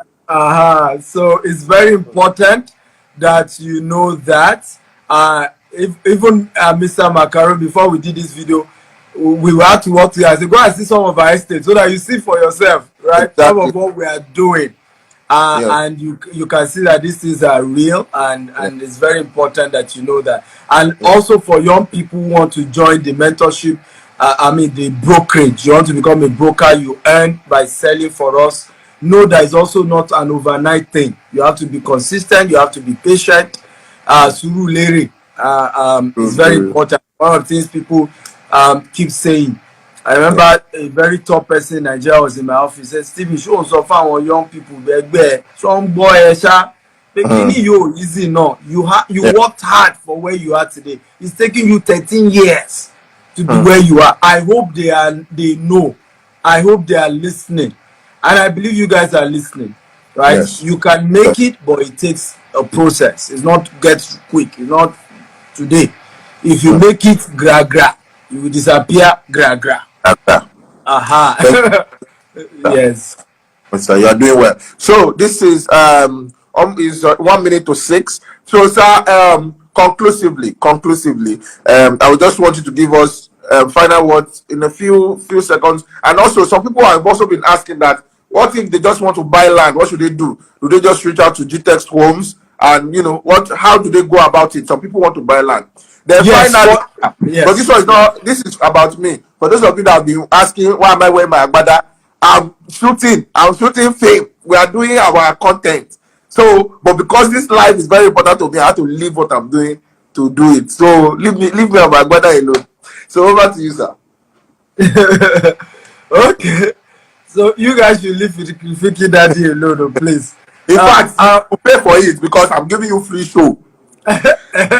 Speaker 1: So it's very important that you know that. If even Mr. Macaro, before we did this video, we will have to work together. I say, go and see some of our estates so that you see for yourself, right? Some
Speaker 2: Exactly.
Speaker 1: of what we are doing.
Speaker 2: Yeah.
Speaker 1: And you can see that these things are real, and it's very important that you know that. And
Speaker 2: Yeah.
Speaker 1: also for young people who want to join the mentorship, the brokerage, you want to become a broker, you earn by selling for us. Know that it's also not an overnight thing. You have to be consistent, you have to be patient. Surulere is very important. One of the things people keep saying. I remember a very top person in Nigeria was in my office. Said, Stephen, show us off our young people. Some boy, you easy no. You
Speaker 2: Yeah.
Speaker 1: worked hard for where you are today. It's taking you 13 years to be
Speaker 2: Mm.
Speaker 1: where you are. I hope they know. I hope they are listening. And I believe you guys are listening. Right?
Speaker 2: Yes.
Speaker 1: You can make it, but it takes a process. It's not get quick. It's not today. If you make it gra gra, you will disappear gra gra.
Speaker 2: Thank
Speaker 1: Aha. Yes.
Speaker 2: Sir, you are doing well. So this is 1 minute to 6. So sir, conclusively, I would just want you to give us final words in a few seconds. And also, some people have also been asking that, what if they just want to buy land? What should they do? Do they just reach out to GTEX Homes? And how do they go about it? Some people want to buy land. Then
Speaker 1: Yes.
Speaker 2: finally,
Speaker 1: Yes.
Speaker 2: but this one is not. This is about me. For those of you that have been asking, why am I wearing my agbada? I'm shooting fame. We are doing our content. So, but because this life is very important to me, I have to leave what I'm doing to do it. So leave me on my agbada alone. So over to you, sir.
Speaker 1: Okay. So you guys should leave Fiki Daddy alone, please.
Speaker 2: In fact, I will pay for it because I'm giving you free show.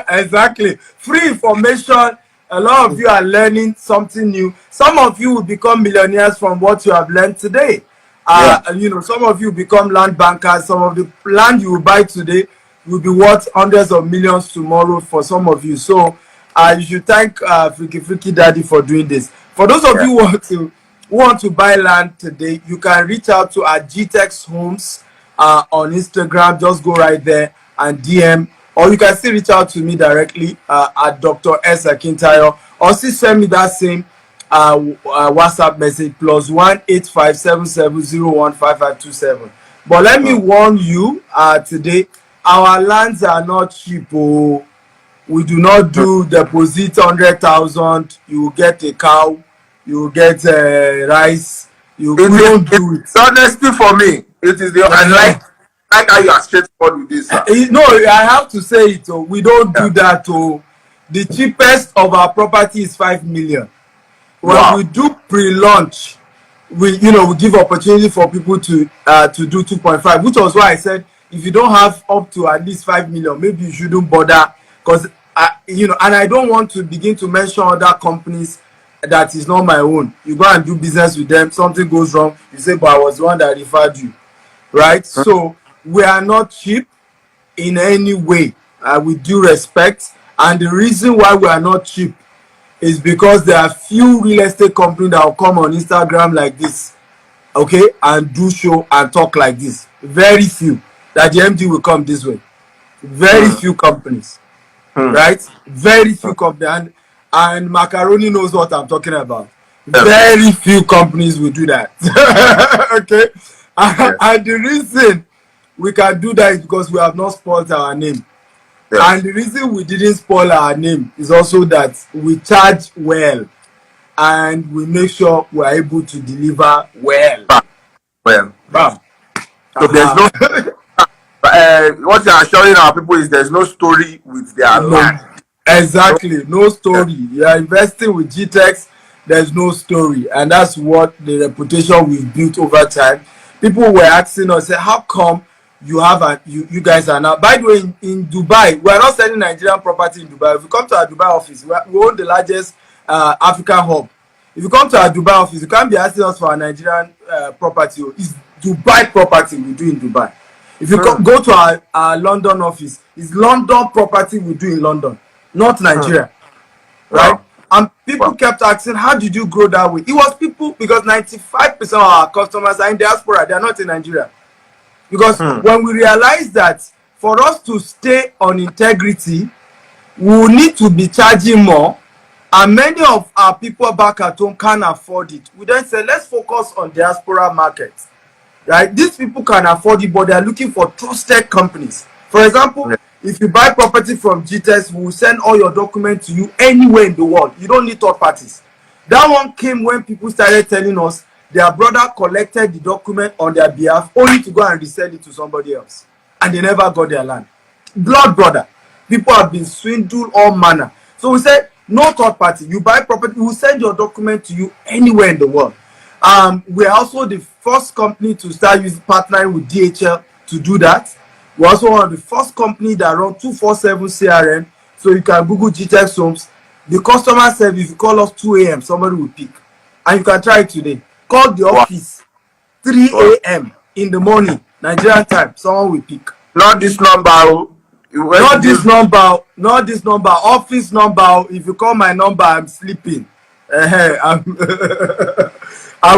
Speaker 1: Exactly. Free information. A lot of you are learning something new. Some of you will become millionaires from what you have learned today. Some of you become land bankers. Some of the land you will buy today will be worth hundreds of millions tomorrow for some of you. So you should thank Freaky Daddy for doing this. For those of you who want to buy land today, you can reach out to our GTEX Homes on Instagram. Just go right there and DM, or you can still reach out to me directly at Dr. S. Akintayo, or still send me that same WhatsApp message +1 8577015527. But let me warn you today, our lands are not cheap. Oh. We do not do deposit 100,000. You will get a cow. You will get rice. We don't do it.
Speaker 2: Honesty for me, it is the I like how you are straightforward with this, sir.
Speaker 1: No, I have to say it. Oh, we don't do that. Oh, the cheapest of our property is 5 million. When we do pre-launch, we give opportunity for people to do 2.5, which was why I said if you don't have up to at least 5 million, maybe you shouldn't bother, because and I don't want to begin to mention other companies that is not my own. You go and do business with them, something goes wrong, you say, but I was the one that referred you, right? So we are not cheap in any way, with due respect. And the reason why we are not cheap is because there are few real estate companies that will come on Instagram like this, okay, and do show and talk like this. Very few that the MD will come this way. Very few companies, right? Very few companies, and Macaroni knows what I'm talking about. Very few companies will do that. Okay, and the reason we can do that is because we have not spoiled our name. And the reason we didn't spoil our name is also that we charge well, and we make sure we are able to deliver well.
Speaker 2: So there's no what you are showing our people is there's no story with their land.
Speaker 1: Exactly, no story. You are investing with GTEX, there's no story, and that's what the reputation we've built over time. People were asking us, say, how come you have you guys are now, by the way, in Dubai, we are not selling Nigerian property in Dubai. If you come to our Dubai office, we own the largest African hub. If you come to our Dubai office, you can't be asking us for our Nigerian property. It's Dubai property we do in Dubai. If you go to our London office, it's London property we do in London, not Nigeria. Right? And people kept asking, how did you grow that way? It was people, because 95% of our customers are in diaspora, they are not in Nigeria. Because when we realize that for us to stay on integrity, we will need to be charging more, And many of our people back at home can't afford it. We then say, let's focus on diaspora markets, right? These people can afford it, but they are looking for trusted companies. For example,
Speaker 2: Yeah.
Speaker 1: if you buy property from GTES, we will send all your documents to you anywhere in the world. You don't need third parties. That one came when people started telling us their brother collected the document on their behalf only to go and resell it to somebody else, and they never got their land. Blood brother. People have been swindled all manner. So we said no third party. You buy property, we will send your document to you anywhere in the world. We're also the first company to start using partnering with DHL to do that. We're also one of the first company that run 247 CRM. So you can Google GTEX Homes. The customer service, if you call us 2 a.m., somebody will pick. And you can try it today. Call the
Speaker 2: Wow.
Speaker 1: office 3
Speaker 2: Wow.
Speaker 1: a.m. in the morning, Nigerian time, someone will pick.
Speaker 2: Not this number.
Speaker 1: Not this number, not this number, office number. If you call my number, I'm sleeping. I'm I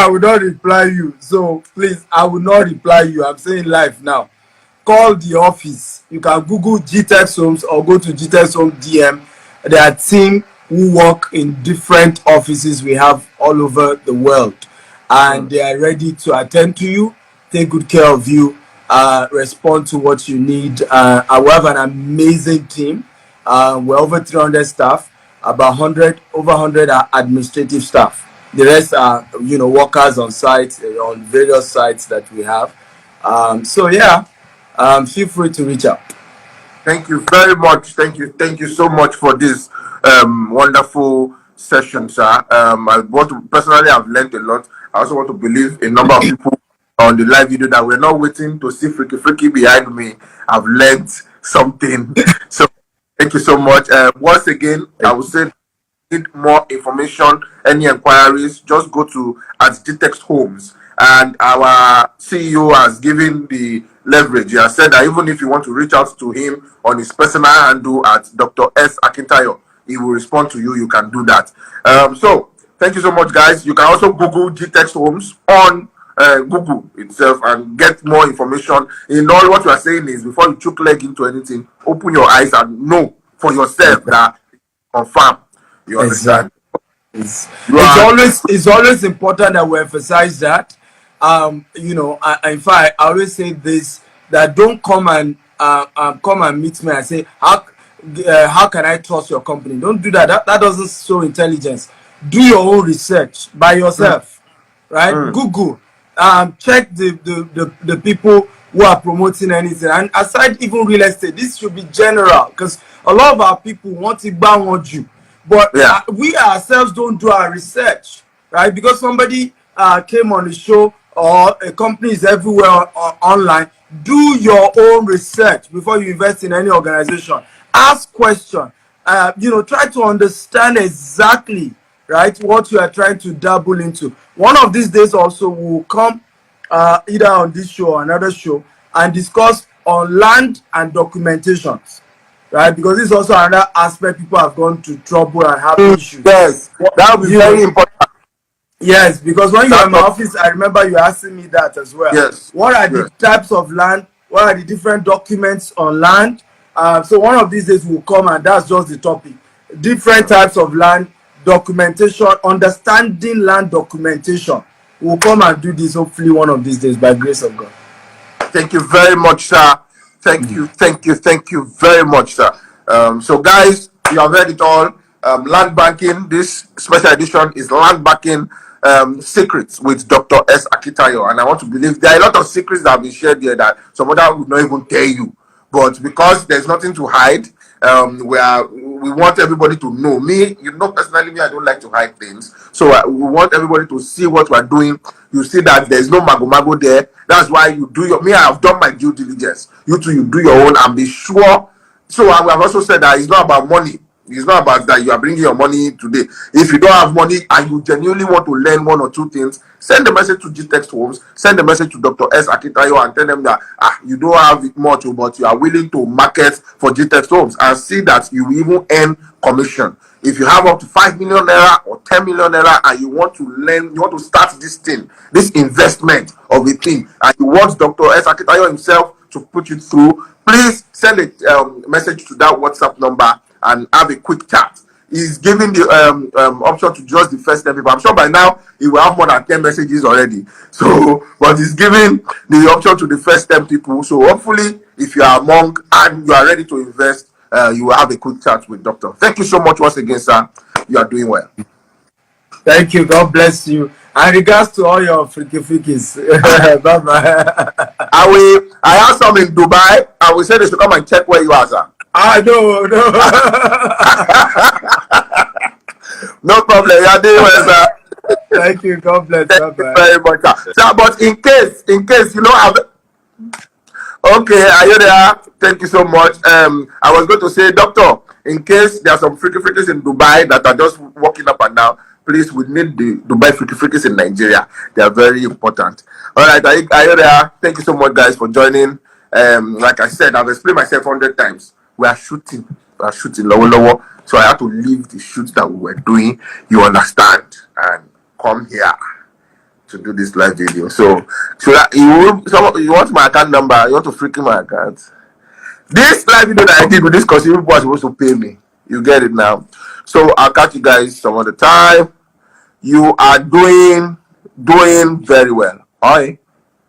Speaker 1: would not reply you. So please, I will not reply you. I'm saying live now. Call the office. You can Google GTEX Homes or go to GTEX Home DM. There are team who work in different offices we have all over the world, and they are ready to attend to you, take good care of you, respond to what you need. And we have an amazing team. We're over 300 staff, about 100, over 100 are administrative staff. The rest are, workers on sites, on various sites that we have. So yeah, feel free to reach out.
Speaker 2: Thank you very much. Thank you so much for this wonderful session, sir. I want to personally, I've learned a lot. I also want to believe a number of people on the live video that we're not waiting to see Freaky behind me. I've learned something. So thank you so much. Once again, I would say, need more information, any inquiries, just go to at GTEX Homes. And our CEO has given the leverage. He has said that even if you want to reach out to him on his personal handle at Dr. S. Akintayo, he will respond to you. You can do that. So thank you so much, guys. You can also Google GTEX Homes on Google itself and get more information. In all, what you are saying is, before you choke leg into anything, open your eyes and know for yourself that confirm. You understand?
Speaker 1: Exactly. It's always important that we emphasize that. In fact, I always say this, that don't come and meet me and say how can I trust your company. Don't do that. That doesn't show intelligence. Do your own research by yourself, right? Google, check the people who are promoting anything. And aside even real estate, this should be general, because a lot of our people want to buy you, but we ourselves don't do our research, right? Because somebody came on the show, or a company is everywhere online. Do your own research before you invest in any organization. Ask questions. Try to understand exactly, right, what you are trying to dabble into. One of these days also we'll come either on this show or another show and discuss on land and documentations, right? Because this is also another aspect people have gone to trouble and have issues.
Speaker 2: Yes, that will be very important.
Speaker 1: Yes, because when you were in my office, I remember you asking me that as well.
Speaker 2: Yes.
Speaker 1: What are the types of land? What are the different documents on land? So one of these days will come, and that's just the topic. Different types of land documentation, understanding land documentation. We'll come and do this hopefully one of these days by grace of God.
Speaker 2: Thank you very much, sir. Thank you very much, sir. So guys, you have heard it all. Land banking, this special edition is land banking secrets with Dr. S. Akintayo. And I want to believe there are a lot of secrets that have been shared there that some other would not even tell you. But because there's nothing to hide, we want everybody to know. Personally, I don't like to hide things. So we want everybody to see what we're doing. You see that there's no mago there. That's why you do I have done my due diligence. You too, you do your own and be sure. So I have also said that it's not about money. It's not about that you are bringing your money today. If you don't have money and you genuinely want to learn one or two things, send a message to GTEX Homes, send a message to Dr. S. Akintayo and tell them that you don't have it much, but you are willing to market for GTEX Homes and see that you will even earn commission. If you have up to 5 million naira or 10 million naira and you want to learn, you want to start this thing, this investment of a thing, and you want Dr. S. Akintayo himself to put you through, please send a message to that WhatsApp number and have a quick chat. he's giving the option to just the first 10 people. I'm sure by now he will have more than 10 messages already. So, but he's giving the option to the first 10 people. So hopefully, if you are among and you are ready to invest, you will have a quick chat with Doctor. Thank you so much once again, sir. You are doing well.
Speaker 1: Thank you. God bless you. And regards to all your freaky freakies. Bye bye.
Speaker 2: I have some in Dubai. I will say they should come and check where you are, sir.
Speaker 1: No.
Speaker 2: No problem. You are doing well, sir.
Speaker 1: Thank you. God bless.
Speaker 2: Thank you very much, sir. Sir, but in case you know have. Okay, are you there? Thank you so much. I was going to say, Doctor, in case there are some freaky freakies in Dubai that are just walking up and down, please, we need the Dubai freaky freakies in Nigeria. They are very important. All right, are you there? Thank you so much, guys, for joining. Like I said, I've explained myself 100 times. We are shooting lower. So I had to leave the shoot that we were doing. You understand? And come here to do this live video. So you want my account number? You want to freaking my account? This live video that I did with this consumer was supposed to pay me. You get it now. So I'll catch you guys some other time. You are doing very well. All right.